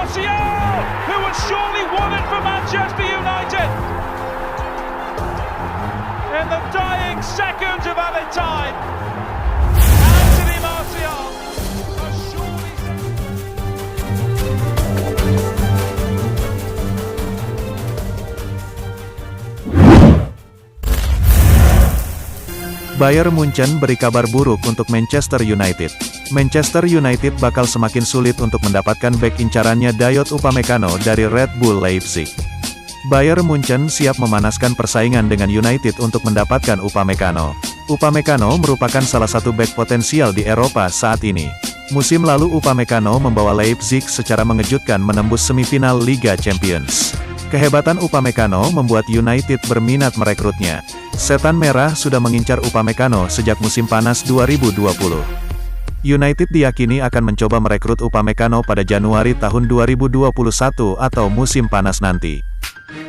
Martial, who had surely won it for Manchester United. In the dying seconds of added time, Anthony Martial has surely... Bayern Munchen beri kabar buruk untuk Manchester United. Manchester United bakal semakin sulit untuk mendapatkan bek incarannya Dayot Upamecano dari Red Bull Leipzig. Bayern Munchen siap memanaskan persaingan dengan United untuk mendapatkan Upamecano. Upamecano merupakan salah satu bek potensial di Eropa saat ini. Musim lalu Upamecano membawa Leipzig secara mengejutkan menembus semifinal Liga Champions. Kehebatan Upamecano membuat United berminat merekrutnya. Setan Merah sudah mengincar Upamecano sejak musim panas 2020. United diyakini akan mencoba merekrut Upamecano pada Januari tahun 2021 atau musim panas nanti.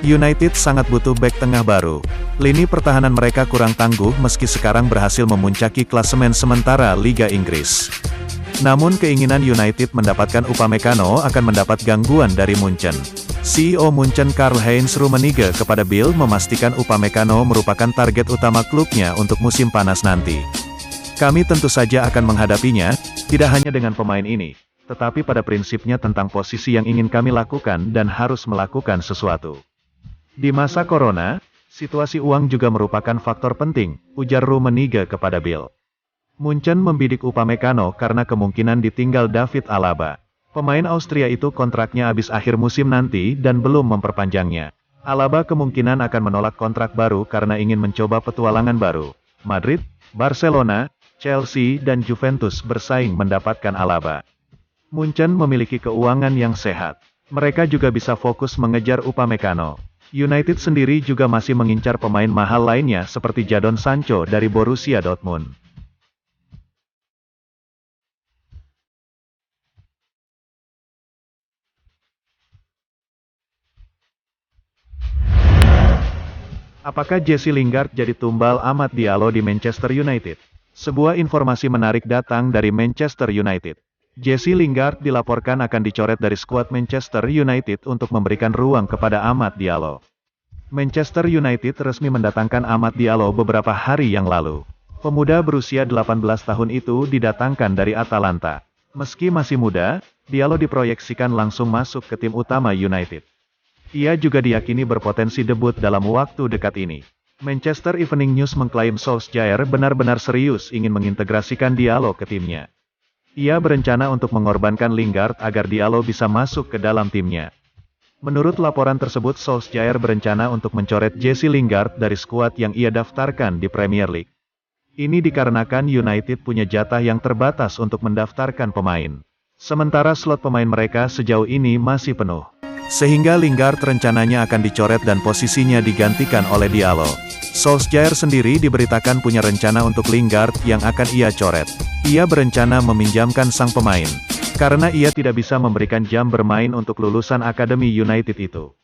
United sangat butuh bek tengah baru. Lini pertahanan mereka kurang tangguh meski sekarang berhasil memuncaki klasemen sementara Liga Inggris. Namun keinginan United mendapatkan Upamecano akan mendapat gangguan dari Munchen. CEO Munchen Karl-Heinz Rummenigge kepada Bild memastikan Upamecano merupakan target utama klubnya untuk musim panas nanti. Kami tentu saja akan menghadapinya, tidak hanya dengan pemain ini, tetapi pada prinsipnya tentang posisi yang ingin kami lakukan dan harus melakukan sesuatu. Di masa corona, situasi uang juga merupakan faktor penting, ujar Rummenigge kepada Bild. Munchen membidik Upamecano karena kemungkinan ditinggal David Alaba. Pemain Austria itu kontraknya habis akhir musim nanti dan belum memperpanjangnya. Alaba kemungkinan akan menolak kontrak baru karena ingin mencoba petualangan baru. Madrid, Barcelona, Chelsea dan Juventus bersaing mendapatkan Alaba. Munchen memiliki keuangan yang sehat. Mereka juga bisa fokus mengejar Upamecano. United sendiri juga masih mengincar pemain mahal lainnya seperti Jadon Sancho dari Borussia Dortmund. Apakah Jesse Lingard jadi tumbal Amad Diallo di Manchester United? Sebuah informasi menarik datang dari Manchester United. Jesse Lingard dilaporkan akan dicoret dari skuad Manchester United untuk memberikan ruang kepada Amad Diallo. Manchester United resmi mendatangkan Amad Diallo beberapa hari yang lalu. Pemuda berusia 18 tahun itu didatangkan dari Atalanta. Meski masih muda, Diallo diproyeksikan langsung masuk ke tim utama United. Ia juga diyakini berpotensi debut dalam waktu dekat ini. Manchester Evening News mengklaim Solskjaer benar-benar serius ingin mengintegrasikan Diallo ke timnya. Ia berencana untuk mengorbankan Lingard agar Diallo bisa masuk ke dalam timnya. Menurut laporan tersebut Solskjaer berencana untuk mencoret Jesse Lingard dari skuad yang ia daftarkan di Premier League. Ini dikarenakan United punya jatah yang terbatas untuk mendaftarkan pemain. Sementara slot pemain mereka sejauh ini masih penuh. Sehingga Lingard rencananya akan dicoret dan posisinya digantikan oleh Diallo. Solskjaer sendiri diberitakan punya rencana untuk Lingard yang akan ia coret. Ia berencana meminjamkan sang pemain, karena ia tidak bisa memberikan jam bermain untuk lulusan Akademi United itu.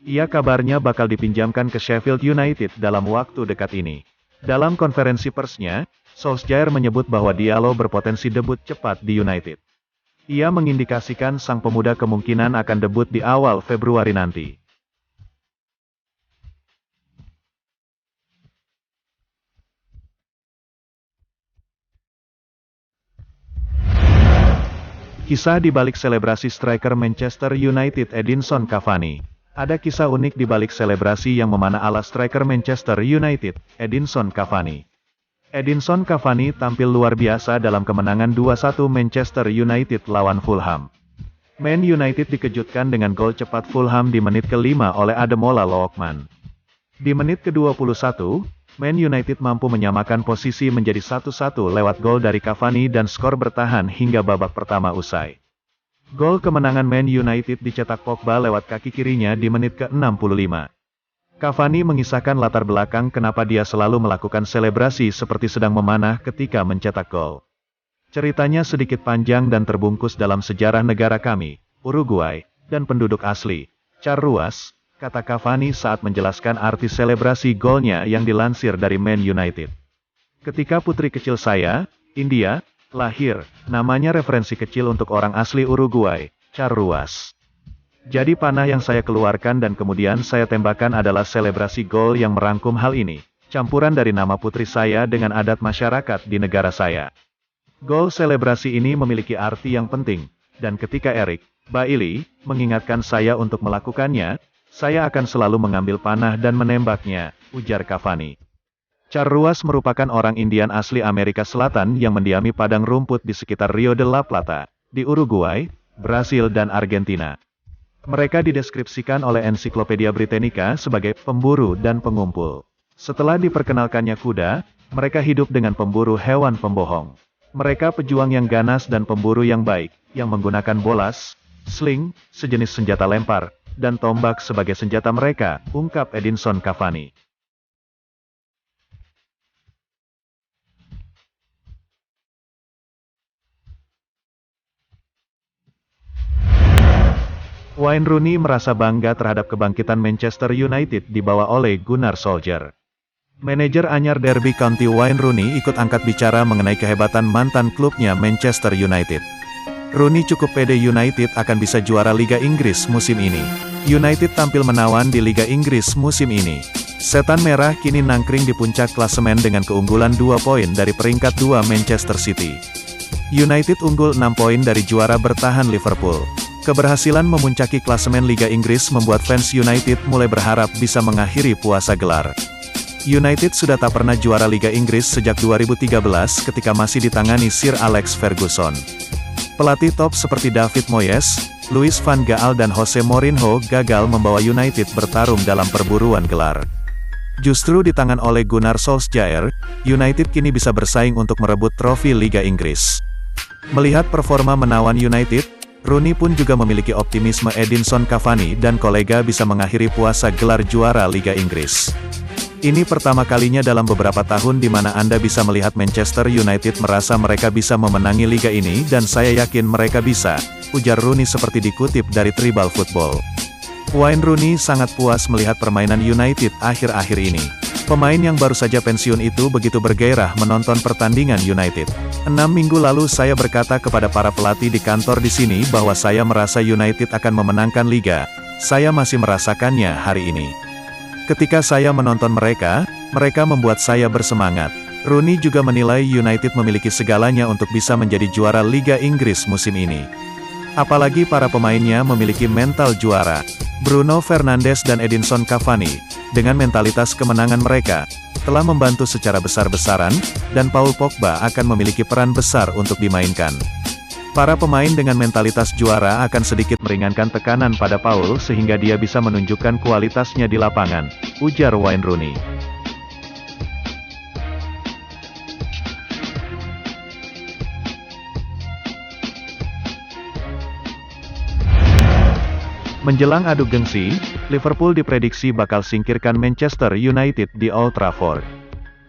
Ia kabarnya bakal dipinjamkan ke Sheffield United dalam waktu dekat ini. Dalam konferensi persnya, Solskjaer menyebut bahwa Diallo berpotensi debut cepat di United. Ia mengindikasikan sang pemuda kemungkinan akan debut di awal Februari nanti. Kisah di balik selebrasi striker Manchester United Edinson Cavani. Ada kisah unik di balik selebrasi yang memana ala striker Manchester United, Edinson Cavani. Edinson Cavani tampil luar biasa dalam kemenangan 2-1 Manchester United lawan Fulham. Man United dikejutkan dengan gol cepat Fulham di menit ke-5 oleh Ademola Lookman. Di menit ke-21, Man United mampu menyamakan posisi menjadi 1-1 lewat gol dari Cavani dan skor bertahan hingga babak pertama usai. Gol kemenangan Man United dicetak Pogba lewat kaki kirinya di menit ke-65. Cavani mengisahkan latar belakang kenapa dia selalu melakukan selebrasi seperti sedang memanah ketika mencetak gol. Ceritanya sedikit panjang dan terbungkus dalam sejarah negara kami, Uruguay, dan penduduk asli, Charruas, kata Cavani saat menjelaskan arti selebrasi golnya yang dilansir dari Man United. Ketika putri kecil saya, India, lahir, namanya referensi kecil untuk orang asli Uruguay, Charruas. Jadi panah yang saya keluarkan dan kemudian saya tembakkan adalah selebrasi gol yang merangkum hal ini. Campuran dari nama putri saya dengan adat masyarakat di negara saya. Gol selebrasi ini memiliki arti yang penting, dan ketika Eric Bailly mengingatkan saya untuk melakukannya, saya akan selalu mengambil panah dan menembaknya, ujar Cavani. Charruas merupakan orang Indian asli Amerika Selatan yang mendiami padang rumput di sekitar Rio de la Plata, di Uruguay, Brasil dan Argentina. Mereka dideskripsikan oleh Ensiklopedia Britannica sebagai pemburu dan pengumpul. Setelah diperkenalkannya kuda, mereka hidup dengan pemburu hewan pembohong. Mereka pejuang yang ganas dan pemburu yang baik, yang menggunakan bolas, sling, sejenis senjata lempar, dan tombak sebagai senjata mereka, ungkap Edinson Cavani. Wayne Rooney merasa bangga terhadap kebangkitan Manchester United dibawa oleh Gunnar Solskjaer. Manajer anyar Derby County Wayne Rooney ikut angkat bicara mengenai kehebatan mantan klubnya Manchester United. Rooney cukup pede United akan bisa juara Liga Inggris musim ini. United tampil menawan di Liga Inggris musim ini. Setan Merah kini nangkring di puncak klasemen dengan keunggulan 2 poin dari peringkat 2 Manchester City. United unggul 6 poin dari juara bertahan Liverpool. Keberhasilan memuncaki klasemen Liga Inggris membuat fans United mulai berharap bisa mengakhiri puasa gelar. United sudah tak pernah juara Liga Inggris sejak 2013 ketika masih ditangani Sir Alex Ferguson. Pelatih top seperti David Moyes, Louis van Gaal dan Jose Mourinho gagal membawa United bertarung dalam perburuan gelar. Justru di tangan oleh Gunnar Solskjaer, United kini bisa bersaing untuk merebut trofi Liga Inggris. Melihat performa menawan United, Rooney pun juga memiliki optimisme Edinson Cavani dan kolega bisa mengakhiri puasa gelar juara Liga Inggris. Ini pertama kalinya dalam beberapa tahun di mana Anda bisa melihat Manchester United merasa mereka bisa memenangi liga ini dan saya yakin mereka bisa, ujar Rooney seperti dikutip dari Tribal Football. Wayne Rooney sangat puas melihat permainan United akhir-akhir ini. Pemain yang baru saja pensiun itu begitu bergairah menonton pertandingan United. 6 minggu lalu saya berkata kepada para pelatih di kantor di sini bahwa saya merasa United akan memenangkan liga. Saya masih merasakannya hari ini. Ketika saya menonton mereka membuat saya bersemangat. Rooney juga menilai United memiliki segalanya untuk bisa menjadi juara Liga Inggris musim ini. Apalagi para pemainnya memiliki mental juara. Bruno Fernandes dan Edinson Cavani, dengan mentalitas kemenangan mereka, telah membantu secara besar-besaran, dan Paul Pogba akan memiliki peran besar untuk dimainkan. Para pemain dengan mentalitas juara akan sedikit meringankan tekanan pada Paul sehingga dia bisa menunjukkan kualitasnya di lapangan, ujar Wayne Rooney. Menjelang adu gengsi, Liverpool diprediksi bakal singkirkan Manchester United di Old Trafford.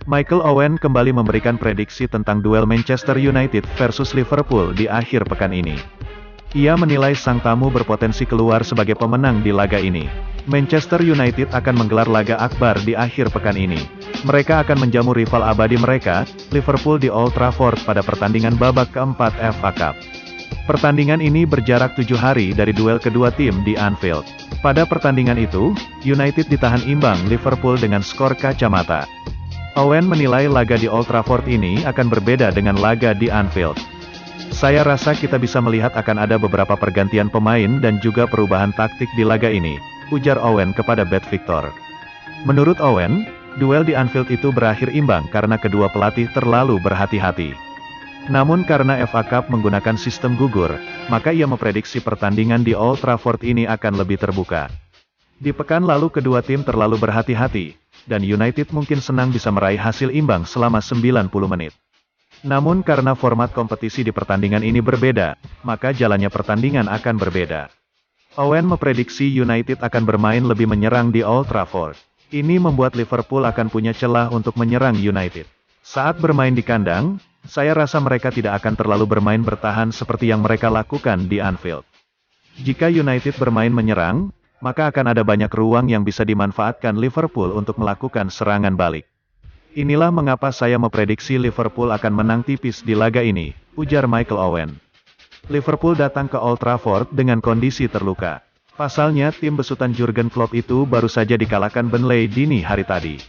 Michael Owen kembali memberikan prediksi tentang duel Manchester United versus Liverpool di akhir pekan ini. Ia menilai sang tamu berpotensi keluar sebagai pemenang di laga ini. Manchester United akan menggelar laga akbar di akhir pekan ini. Mereka akan menjamu rival abadi mereka, Liverpool di Old Trafford pada pertandingan babak keempat FA Cup. Pertandingan ini berjarak 7 hari dari duel kedua tim di Anfield. Pada pertandingan itu, United ditahan imbang Liverpool dengan skor kacamata. Owen menilai laga di Old Trafford ini akan berbeda dengan laga di Anfield. Saya rasa kita bisa melihat akan ada beberapa pergantian pemain dan juga perubahan taktik di laga ini, ujar Owen kepada Bet Victor. Menurut Owen, duel di Anfield itu berakhir imbang karena kedua pelatih terlalu berhati-hati. Namun karena FA Cup menggunakan sistem gugur, maka ia memprediksi pertandingan di Old Trafford ini akan lebih terbuka. Di pekan lalu kedua tim terlalu berhati-hati, dan United mungkin senang bisa meraih hasil imbang selama 90 menit. Namun karena format kompetisi di pertandingan ini berbeda, maka jalannya pertandingan akan berbeda. Owen memprediksi United akan bermain lebih menyerang di Old Trafford. Ini membuat Liverpool akan punya celah untuk menyerang United. Saat bermain di kandang, saya rasa mereka tidak akan terlalu bermain bertahan seperti yang mereka lakukan di Anfield. Jika United bermain menyerang, maka akan ada banyak ruang yang bisa dimanfaatkan Liverpool untuk melakukan serangan balik. Inilah mengapa saya memprediksi Liverpool akan menang tipis di laga ini, ujar Michael Owen. Liverpool datang ke Old Trafford dengan kondisi terluka. Pasalnya tim besutan Jurgen Klopp itu baru saja dikalahkan Burnley dini hari tadi.